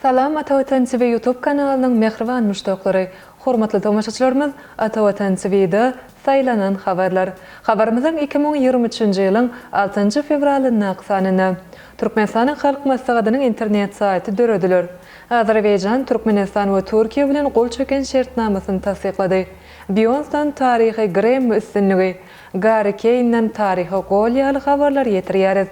Salam Atawatan TV YouTube kanalının mehriban müştaqlary. Hormatly tamaşaçylarymyz, Atawatan TV'de saylanan habarlar. Habarymyzyň 2023-nji ýylyň 6 fevralyna sanyna Türkmenistanyň halk maslahatynyň internet saýty dörediler. Azerbaýjan, Türkmenistan we Türkiýe bilen gol çöken şertnamasyny tasdiqlady. Beyoncé'dan tarihy Grammy üstünligi, Gary Kane'den tarihy gol ýaly habarlar ýetirýäris.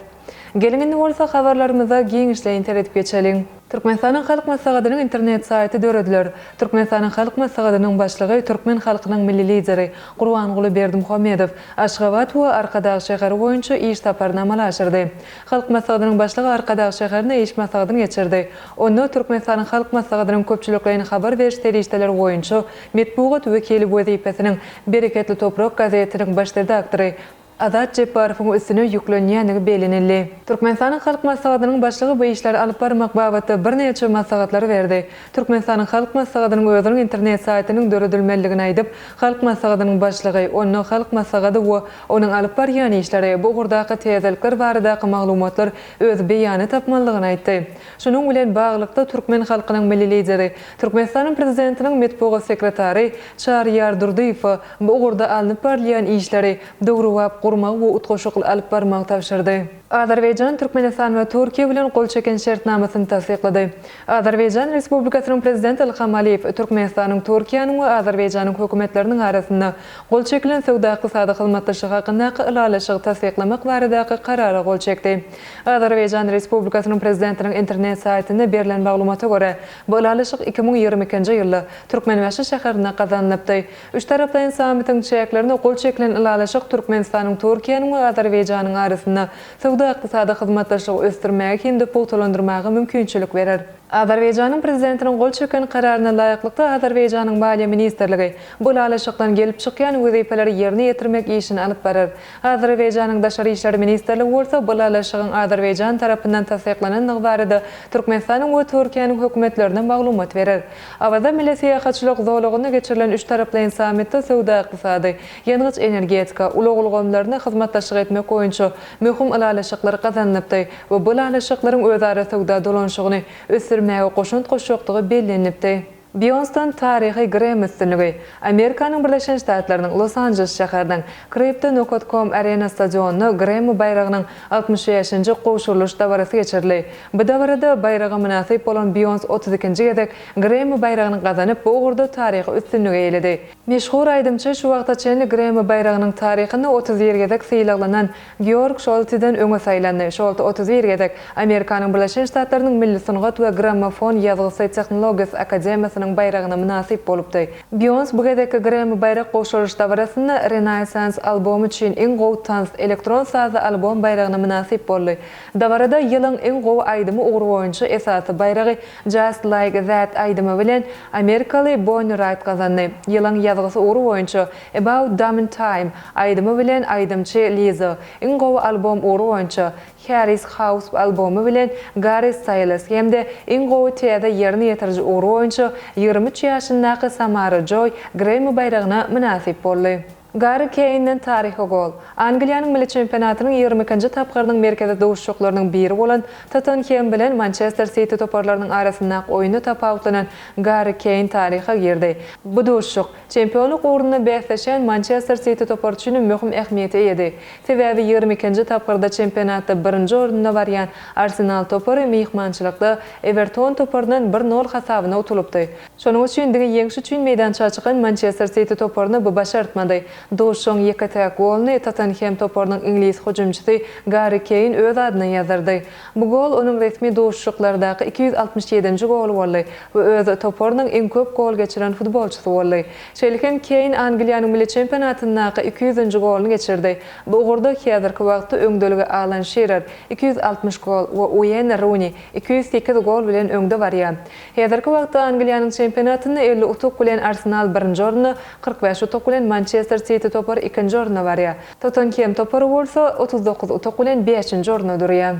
Gelin bolsa habarlarymyza giňişle internet geçelim. Türkmenistanyň halk maslahatynyň internet saýty dörediler. Türkmenistanyň halk maslahatynyň başlygy Türkmen halkynyň milli lideri Gurbanguly Berdimuhammedow Aşgabat we Arkadaş şäheri boýunça iş taparnama aşyrdy. Halk maslahatynyň başlygy Arkadaş şäherine iş maslahatyny geçirdi. Onu Türkmenistanyň halk maslahatynyň köpçüliklerine habar beriş terişdeler boýunça metbuat wekili wezipesiniň Bereketli Toprak gazetiniň baş redaktory Azat Jeparowyň üstüne ýüklenýänligi belenildi. Türkmenistanyň halk maslahatynyň başlygy bu işleri alyp barmak babatda bir neçe maslahatlar berdi. Türkmenistanyň halk maslahatynyň özüniň internet saýtynyň döredilmeligini aýdyp, halk maslahatynyň başlygy onu halk maslahaty we onuň alyp barýan işleri bu gurdaky tezelikler baradaky maglumatlar öz beýany tapmalygyny aýtdy. Şunuň bilen baglykda Türkmen halkynyň milli lideri, Türkmenistanyň prezidentiniň metbuat sekretary Şahryar Durdiýew bu gurda alyp barýan işleri dogruwap gurmak we utgoşukly alyp barmak tapşyrdy. Azerbaýjan, Türkmenistan we Türkiýe bilen gol çeken şertnamasyny tasdiqlady. Azerbaýjan Respublikasynyň prezidenti Ilham Aliýew Türkmenistanyň, Türkiýanyň we Azerbaýjanyň hökümetleriniň arasynda gol çekilen sowda-ykdysady hyzmatlaşygy hakyndaky ilalaşygy tasdiqlamak baradaky karara gol çekdi. Azerbaýjan Respublikasynyň prezidentiniň internet saýtynda berilen maglumata görä, bu ilalaşyk 2022-nji ýylda Türkmenbaşy şäherinde gazanlypdy. Üç tarapdaň sammityň çeklerini gol çekilen ilalaşyk Türkmenistanyň, Türkiýanyň we Azerbaýjanyň arasynda sowda-ykdysady hyzmatlaşygy ösdürmäge hem de pullandyrmaga mümkinçilik berer. Azerbaýjanyň prezidentiniň gol çöken kararyna laýyklykda Azerbaýjanyň Maliýe ministrligi bu ýalaşykdan gelip çykýan wezipeleri ýerine ýetirmek işini alyp barar. Azerbaýjanyň Daşary işler ministrligi bolsa bu ýalaşygyň Azerbaýjan tarapyndan tasdiqlananyny barada Türkmenistanyň we Türkiýanyň hökümetlerine maglumat berer. Awada milli syýahatçylyk zowlugyny geçirilen üç taraply sammitde sowda-ykdysady, ýalňyç energetika, ulugly gomlaryna hyzmatlaşyk etmek boýunça möhüm ýalaşyklar gazanlypdy we bu ýalaşyklaryň özara sowda dolanşygyny ösürmäge goşuntkuşykdygy bellenipdi. Beyoncé'dan tarihy Grammy üstünligi. Amerikanyň Birleşen Ştatlarynyň Los Angeles şäheriniň Crypto.com Arena stadionuna Grammy bayragynyň 65-nji goşulyş dawarasy geçirildi. Bu dawarada bayraga münasip bolan Beyoncé 32-nji gezek Grammy bayragyny gazanyp bu ugurda tarihy üstünligi eýledi. Meşhur aýdymçy şu wagta çenli Grammy bayragynyň tarihyny 31 gezek syýlaklanan Georg Scholz'dan öňe saýlandy. Scholz 31 gezek Amerikanyň Birleşen Ştatlarynyň Milli Sungat we Grammofon ýazgysy tehnologiýasy akademiýasy bayragyna münasip bolupdy. Beyoncé bu gezekki Grammy bayrak goşulyş dawarasynda Renaissance albomy üçin iň gowy tans elektron sazy albom bayragyna münasip boldy. Dawarada ýylyň iň gowy aýdymy ugry boýunça esasy bayragy Just Like That aýdymy bilen Amerikaly Bonnie Raitt gazandy. Ýylyň ýazgysy ugry boýunça About Damn Time aýdymy bilen aýdymçy Lizzo. Iň gowy albom ugry boýunça Harry's House albomy bilen Gary Styles hemde iň gowy teýede ýerine ýetirji ugry boýunça 23 ýaşyndaky Samara Joy Grammy bayragyna münasip boldy. Gary Kane'den tarihy gol. Angliýanyň milli çempionatynyň 22-nji tapgyrynyň merkezde dowuşçuklarynyň biri bolan Tottenham bilen Manchester City toparlarynyň arasyndaky oýuny tapawtlanan Gary Kane tariha girdi. Bu dowuşçuk çempionluk uğruna bäsleşen Manchester City toparçynyň möhüm ähmiýeti edi. Sebäbi 22-nji tapgyrda çempionatda 1-nji orunda barýan Arsenal topary mehmançylykda Everton toparyndan 1-0 hasabyna utulypdy. Şonuň üçin dige ýeňiş üçin meýdança çykan Manchester City toparyny bu başartmady. Dowuşçuň ýeketek golny Tottenham toparynyň ingliz hujumçysy Gary Kane öz adyna ýazardy. Bu gol onuň resmi dowuşçuklardaky 267-nji gol boldy we öz toparynyň iň köp gol geçiren futbolçysy boldy. Şeýlekem Kane Angliýanyň milli çempionatyndaky 200-nji golny geçirdi. Bu ugurda häzirki wagtda öňdeligi Alan Shearer 260 gol we Wayne Rooney 208 gol bilen öňde barýar. Häzirki wagtda Angliýanyň çempionatynda 50 utuk bilen Arsenal 1-nji orunda, 45 utuk bilen Manchester City topar 2-nji orunda barýar. Tottenham topary bolsa 39 utuk bilen 5-nji orunda durýar.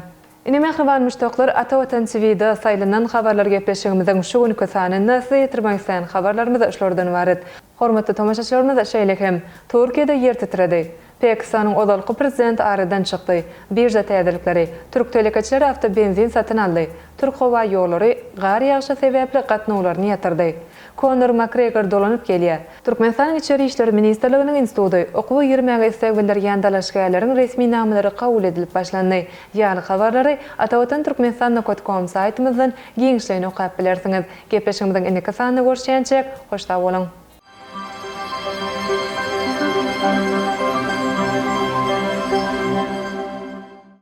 Ine mehriban müştaqlar Atawatan TV'de saylanan habarlar gepleşigimizden şu günkü sanyna ýetirmek habarlarymyz şolardan ibaret. Hormatly tamaşaçylarymyz şeýlekem Türkiýede ýer titredi. Pakistan'ın odalqı prezident aradan çıktı. Birja täzelikleri Türk telekeçileri hafta benzin satın aldı. Türk hava yolları gar yağışı sebäpli gatnawlaryny ýatyrdy. Conor McGregor dolanyp gelýär. Türkmenistanyň İçeri işleri Ministrliginiň instituty okuw ýermäge istegler ýandalaşgaýlaryň resmi namlary kabul edilip başlandy. Ýaly habarlary Atawatan Turkmenistan.com saytymyzdan giňişlerini okap bilersiňiz. Gepleşigimiziň indiki sanyny görüşýänçek hoşda bolun.